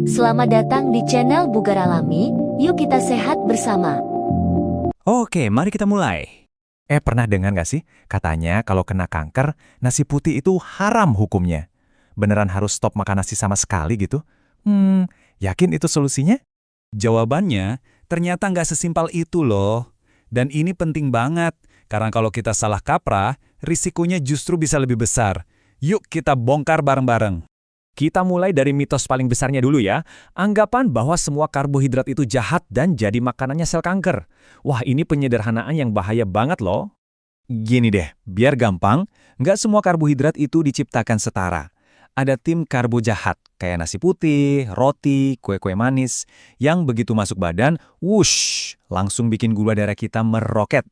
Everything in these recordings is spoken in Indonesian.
Selamat datang di channel Bugar Alami, yuk kita sehat bersama. Oke, mari kita mulai. Pernah dengar nggak sih? Katanya kalau kena kanker, nasi putih itu haram hukumnya. Beneran harus stop makan nasi sama sekali gitu? Yakin itu solusinya? Jawabannya, ternyata nggak sesimpel itu loh. Dan ini penting banget, karena kalau kita salah kaprah, risikonya justru bisa lebih besar. Yuk kita bongkar bareng-bareng. Kita mulai dari mitos paling besarnya dulu ya. Anggapan bahwa semua karbohidrat itu jahat dan jadi makanannya sel kanker. Wah, ini penyederhanaan yang bahaya banget loh. Gini deh, biar gampang, nggak semua karbohidrat itu diciptakan setara. Ada tim karbo jahat, kayak nasi putih, roti, kue-kue manis, yang begitu masuk badan, wush, langsung bikin gula darah kita meroket.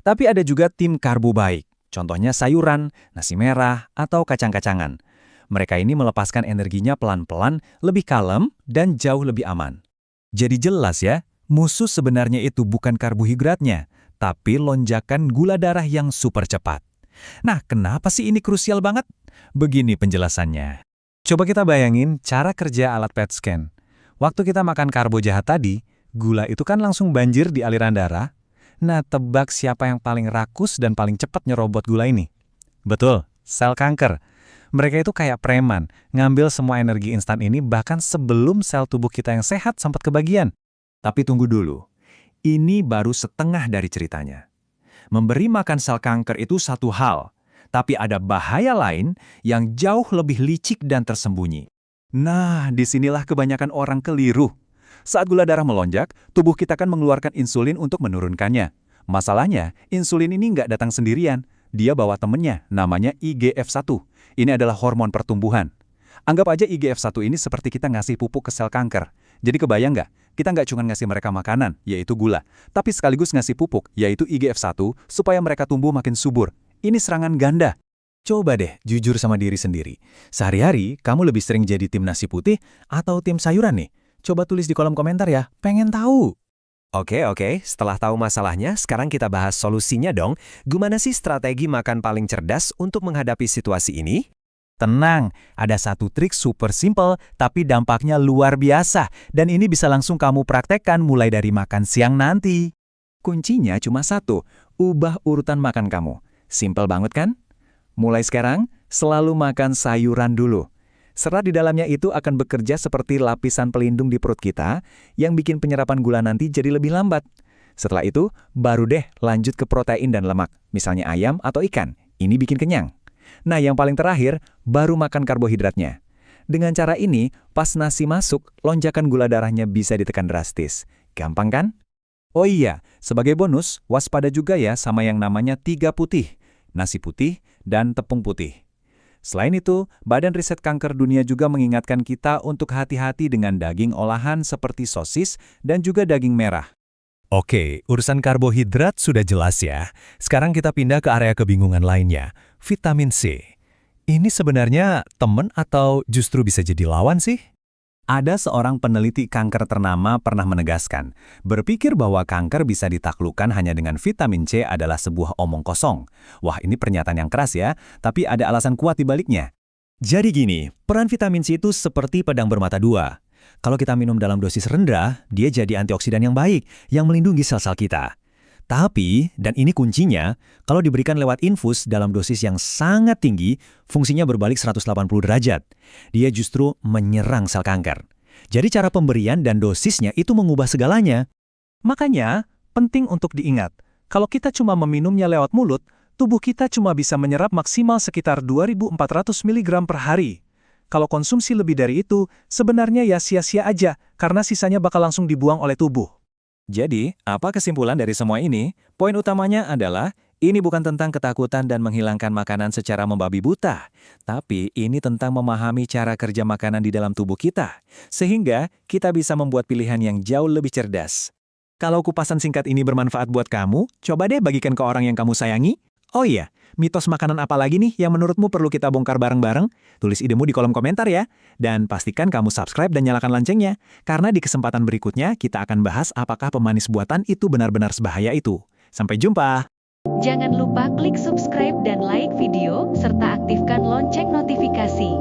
Tapi ada juga tim karbo baik, contohnya sayuran, nasi merah, atau kacang-kacangan. Mereka ini melepaskan energinya pelan-pelan, lebih kalem, dan jauh lebih aman. Jadi jelas ya, musuh sebenarnya itu bukan karbohidratnya, tapi lonjakan gula darah yang super cepat. Nah, kenapa sih ini krusial banget? Begini penjelasannya. Coba kita bayangin cara kerja alat PET scan. Waktu kita makan karbo jahat tadi, gula itu kan langsung banjir di aliran darah. Nah, tebak siapa yang paling rakus dan paling cepat nyerobot gula ini? Betul, sel kanker. Mereka itu kayak preman, ngambil semua energi instan ini bahkan sebelum sel tubuh kita yang sehat sempat kebagian. Tapi tunggu dulu, ini baru setengah dari ceritanya. Memberi makan sel kanker itu satu hal, tapi ada bahaya lain yang jauh lebih licik dan tersembunyi. Nah, disinilah kebanyakan orang keliru. Saat gula darah melonjak, tubuh kita kan mengeluarkan insulin untuk menurunkannya. Masalahnya, insulin ini nggak datang sendirian. Dia bawa temennya, namanya IGF-1. Ini adalah hormon pertumbuhan. Anggap aja IGF-1 ini seperti kita ngasih pupuk ke sel kanker. Jadi kebayang nggak? Kita nggak cuma ngasih mereka makanan, yaitu gula, tapi sekaligus ngasih pupuk, yaitu IGF-1, supaya mereka tumbuh makin subur. Ini serangan ganda. Coba deh, jujur sama diri sendiri. Sehari-hari, kamu lebih sering jadi tim nasi putih atau tim sayuran nih? Coba tulis di kolom komentar ya, pengen tahu. Oke, setelah tahu masalahnya, sekarang kita bahas solusinya dong. Gimana sih strategi makan paling cerdas untuk menghadapi situasi ini? Tenang, ada satu trik super simple tapi dampaknya luar biasa dan ini bisa langsung kamu praktekkan mulai dari makan siang nanti. Kuncinya cuma satu, ubah urutan makan kamu. Simple banget kan? Mulai sekarang, selalu makan sayuran dulu. Serat di dalamnya itu akan bekerja seperti lapisan pelindung di perut kita yang bikin penyerapan gula nanti jadi lebih lambat. Setelah itu, baru deh lanjut ke protein dan lemak, misalnya ayam atau ikan. Ini bikin kenyang. Nah, yang paling terakhir, baru makan karbohidratnya. Dengan cara ini, pas nasi masuk, lonjakan gula darahnya bisa ditekan drastis. Gampang kan? Oh iya, sebagai bonus, waspada juga ya sama yang namanya 3 putih, nasi putih dan tepung putih. Selain itu, Badan Riset Kanker Dunia juga mengingatkan kita untuk hati-hati dengan daging olahan seperti sosis dan juga daging merah. Oke, urusan karbohidrat sudah jelas ya. Sekarang kita pindah ke area kebingungan lainnya, vitamin C. Ini sebenarnya teman atau justru bisa jadi lawan sih? Ada seorang peneliti kanker ternama pernah menegaskan, berpikir bahwa kanker bisa ditaklukkan hanya dengan vitamin C adalah sebuah omong kosong. Wah, ini pernyataan yang keras ya, tapi ada alasan kuat di baliknya. Jadi gini, peran vitamin C itu seperti pedang bermata dua. Kalau kita minum dalam dosis rendah, dia jadi antioksidan yang baik, yang melindungi sel-sel kita. Tapi, dan ini kuncinya, kalau diberikan lewat infus dalam dosis yang sangat tinggi, fungsinya berbalik 180 derajat. Dia justru menyerang sel kanker. Jadi cara pemberian dan dosisnya itu mengubah segalanya. Makanya, penting untuk diingat, kalau kita cuma meminumnya lewat mulut, tubuh kita cuma bisa menyerap maksimal sekitar 2.400 mg per hari. Kalau konsumsi lebih dari itu, sebenarnya ya sia-sia aja, karena sisanya bakal langsung dibuang oleh tubuh. Jadi, apa kesimpulan dari semua ini? Poin utamanya adalah, ini bukan tentang ketakutan dan menghilangkan makanan secara membabi buta, tapi ini tentang memahami cara kerja makanan di dalam tubuh kita, sehingga kita bisa membuat pilihan yang jauh lebih cerdas. Kalau kupasan singkat ini bermanfaat buat kamu, coba deh bagikan ke orang yang kamu sayangi. Oh iya, mitos makanan apa lagi nih yang menurutmu perlu kita bongkar bareng-bareng? Tulis idemu di kolom komentar ya. Dan pastikan kamu subscribe dan nyalakan loncengnya. Karena di kesempatan berikutnya kita akan bahas apakah pemanis buatan itu benar-benar sebahaya itu. Sampai jumpa! Jangan lupa klik subscribe dan like video, serta aktifkan lonceng notifikasi.